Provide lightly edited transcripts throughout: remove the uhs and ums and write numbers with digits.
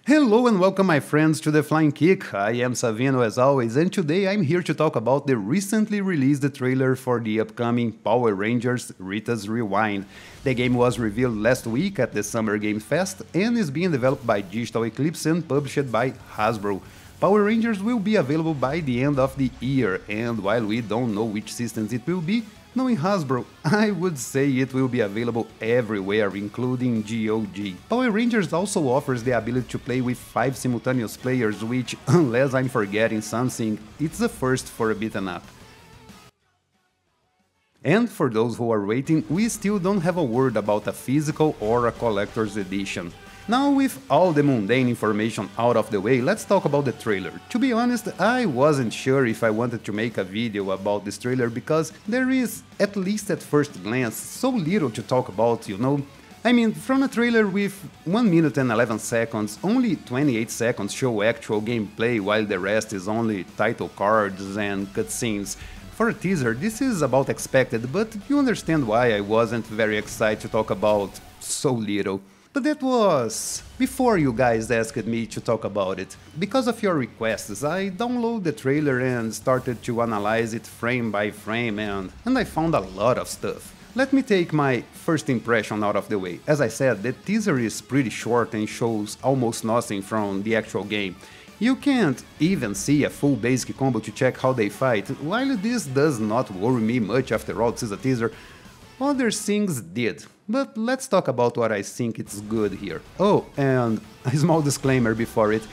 Hello and welcome my friends to the Flying Kick. I am Savino as always, and today I'm here to talk about the recently released trailer for the upcoming Power Rangers Ritas Rewind. The game was revealed last week at the Summer Game Fest and is being developed by Digital Eclipse and published by Hasbro. Power Rangers will be available by the end of the year, and while we don't know which systems it will be, knowing Hasbro, I would say it will be available everywhere, including GOG. Power Rangers also offers the ability to play with 5 simultaneous players, which, unless I'm forgetting something, it's a first for a beaten up. And for those who are waiting, we still don't have a word about a physical or a collector's edition. Now, with all the mundane information out of the way, let's talk about the trailer. To be honest, I wasn't sure if I wanted to make a video about this trailer because there is, at least at first glance, so little to talk about, you know? I mean, from a trailer with 1 minute and 11 seconds, only 28 seconds show actual gameplay while the rest is only title cards and cutscenes. For a teaser, this is about expected, but you understand why I wasn't very excited to talk about so little. But that was before you guys asked me to talk about it. Because of your requests, I downloaded the trailer and started to analyze it frame by frame and I found a lot of stuff. Let me take my first impression out of the way. As I said, the teaser is pretty short and shows almost nothing from the actual game. You can't even see a full basic combo to check how they fight. While this does not worry me much after all, this is a teaser, other things did. But let's talk about what I think it's good here. Oh, and a small disclaimer before it.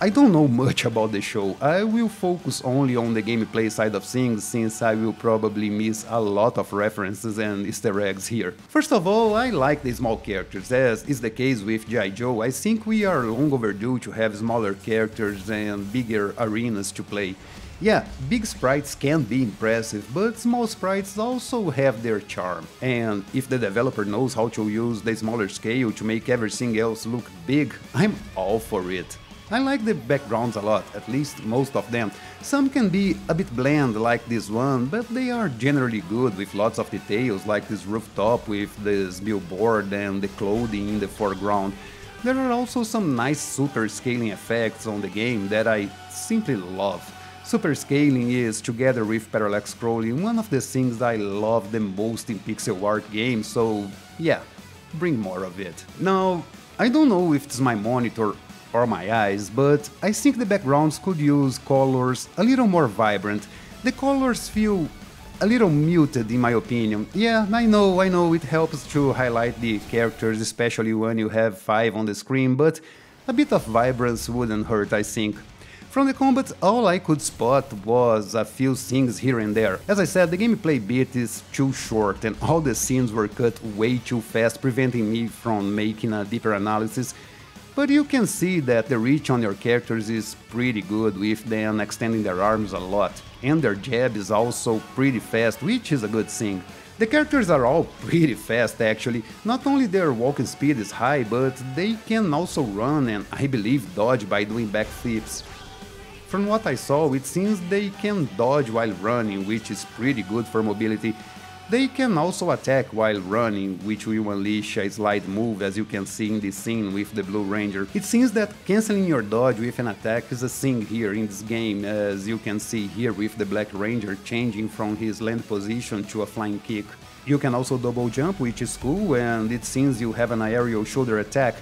I don't know much about the show. I will focus only on the gameplay side of things since I will probably miss a lot of references and Easter eggs here. First of all, I like the small characters. As is the case with G.I. Joe, I think we are long overdue to have smaller characters and bigger arenas to play. Yeah, big sprites can be impressive, but small sprites also have their charm. And if the developer knows how to use the smaller scale to make everything else look big, I'm all for it. I like the backgrounds a lot, at least most of them. Some can be a bit bland like this one, but they are generally good with lots of details like this rooftop with this billboard and the clothing in the foreground. There are also some nice super scaling effects on the game that I simply love. Super scaling is, together with parallax scrolling, one of the things I love the most in pixel art games, so yeah, bring more of it. Now, I don't know if it's my monitor or my eyes, but I think the backgrounds could use colors a little more vibrant. The colors feel a little muted in my opinion. Yeah, I know, it helps to highlight the characters, especially when you have 5 on the screen, but a bit of vibrance wouldn't hurt, I think. From the combat, all I could spot was a few things here and there. As I said, the gameplay bit is too short and all the scenes were cut way too fast, preventing me from making a deeper analysis. But you can see that the reach on your characters is pretty good, with them extending their arms a lot. And their jab is also pretty fast, which is a good thing. The characters are all pretty fast actually. Not only their walking speed is high, but they can also run and I believe dodge by doing backflips. From what I saw, it seems they can dodge while running, which is pretty good for mobility. They can also attack while running, which will unleash a slide move, as you can see in this scene with the Blue Ranger. It seems that cancelling your dodge with an attack is a thing here in this game, as you can see here with the Black Ranger changing from his land position to a flying kick. You can also double jump, which is cool, and it seems you have an aerial shoulder attack,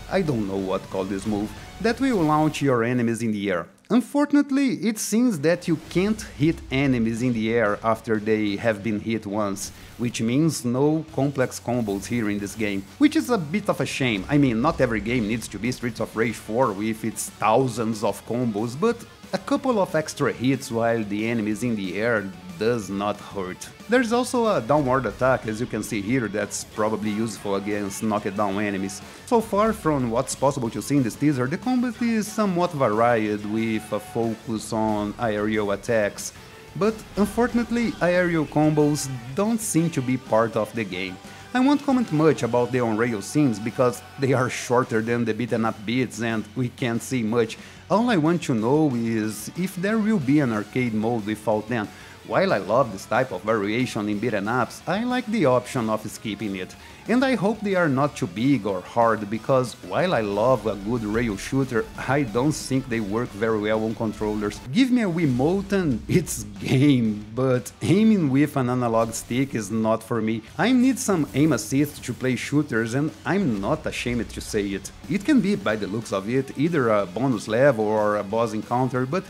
I don't know what to call this move, that will launch your enemies in the air. Unfortunately, it seems that you can't hit enemies in the air after they have been hit once, which means no complex combos here in this game, which is a bit of a shame. I mean, not every game needs to be Streets of Rage 4 with its thousands of combos, but a couple of extra hits while the enemy is in the air does not hurt. There's also a downward attack, as you can see here, that's probably useful against knockdown enemies. So far from what's possible to see in this teaser, the combat is somewhat varied with a focus on aerial attacks, but unfortunately aerial combos don't seem to be part of the game. I won't comment much about the on-rail scenes because they are shorter than the beaten up bits and we can't see much. All I want to know is if there will be an arcade mode without them. While I love this type of variation in beaten ups, I like the option of skipping it. And I hope they are not too big or hard, because while I love a good rail shooter, I don't think they work very well on controllers. Give me a Wiimote and it's game, but aiming with an analog stick is not for me. I need some aim assist to play shooters, and I'm not ashamed to say it. It can be, by the looks of it, either a bonus level or a boss encounter, but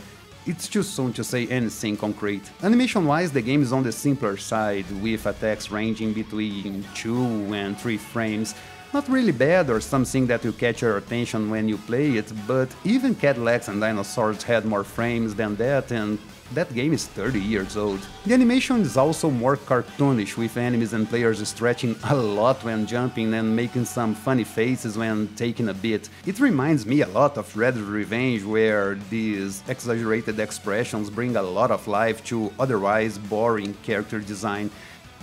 it's too soon to say anything concrete. Animation-wise, the game is on the simpler side, with attacks ranging between 2 and 3 frames. Not really bad or something that will catch your attention when you play it, but even Cadillacs and Dinosaurs had more frames than that, and that game is 30 years old. The animation is also more cartoonish, with enemies and players stretching a lot when jumping and making some funny faces when taking a beat. It reminds me a lot of Red Dead Revenge, where these exaggerated expressions bring a lot of life to otherwise boring character design.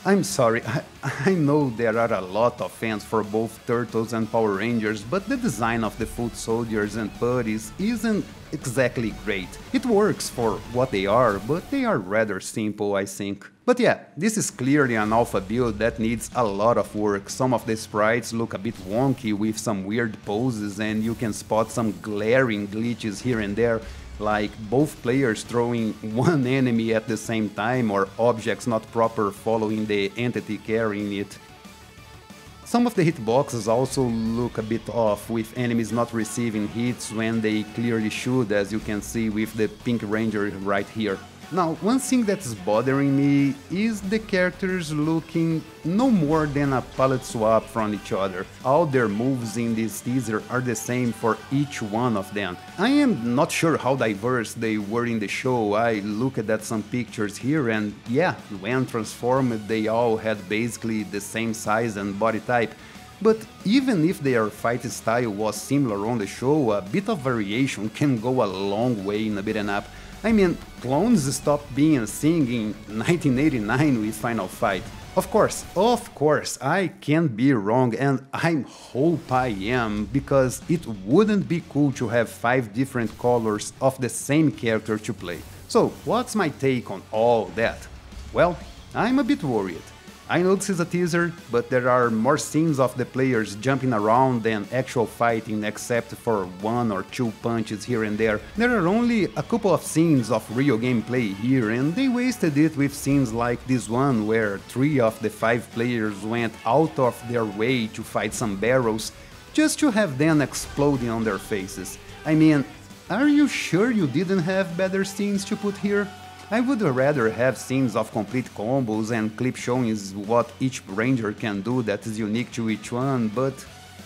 I'm sorry, I know there are a lot of fans for both Turtles and Power Rangers, but the design of the foot soldiers and putties isn't exactly great. It works for what they are, but they are rather simple, I think. But yeah, this is clearly an alpha build that needs a lot of work. Some of the sprites look a bit wonky with some weird poses, and you can spot some glaring glitches here and there, like both players throwing one enemy at the same time or objects not proper following the entity carrying it. Some of the hitboxes also look a bit off, with enemies not receiving hits when they clearly should, as you can see with the Pink Ranger right here. Now, one thing that's bothering me is the characters looking no more than a palette swap from each other. All their moves in this teaser are the same for each one of them. I am not sure how diverse they were in the show. I looked at some pictures here, and yeah, when transformed they all had basically the same size and body type. But even if their fight style was similar on the show, a bit of variation can go a long way in a beat'em up. I mean, clones stopped being a thing in 1989 with Final Fight. Of course, I can be wrong, and I hope I am, because it wouldn't be cool to have 5 different colors of the same character to play. So, what's my take on all that? Well, I'm a bit worried. I know this is a teaser, but there are more scenes of the players jumping around than actual fighting, except for 1 or 2 punches here and there. There are only a couple of scenes of real gameplay here, and they wasted it with scenes like this one, where 3 of the 5 players went out of their way to fight some barrels, just to have them exploding on their faces. I mean, are you sure you didn't have better scenes to put here? I would rather have scenes of complete combos and clip showing what each ranger can do that is unique to each one, but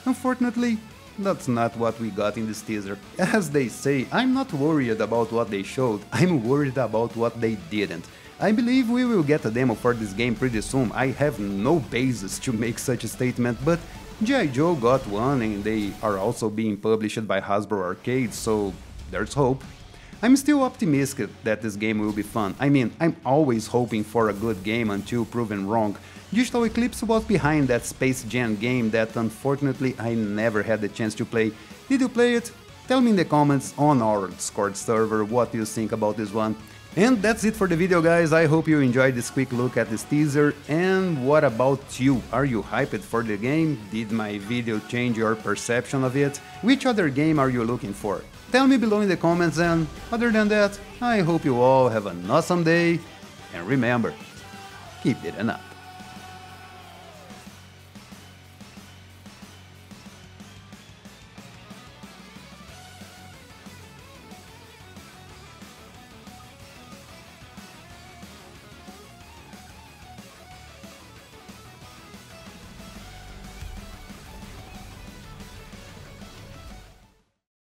unfortunately, that's not what we got in this teaser. As they say, I'm not worried about what they showed, I'm worried about what they didn't. I believe we will get a demo for this game pretty soon. I have no basis to make such a statement, but G.I. Joe got one, and they are also being published by Hasbro Arcade, so there's hope. I'm still optimistic that this game will be fun. I mean, I'm always hoping for a good game until proven wrong. Digital Eclipse was behind that Space Jam game that unfortunately I never had the chance to play. Did you play it? Tell me in the comments on our Discord server what you think about this one. And that's it for the video, guys. I hope you enjoyed this quick look at this teaser. And what about you? Are you hyped for the game? Did my video change your perception of it? Which other game are you looking for? Tell me below in the comments, and other than that, I hope you all have an awesome day, and remember, keep it up.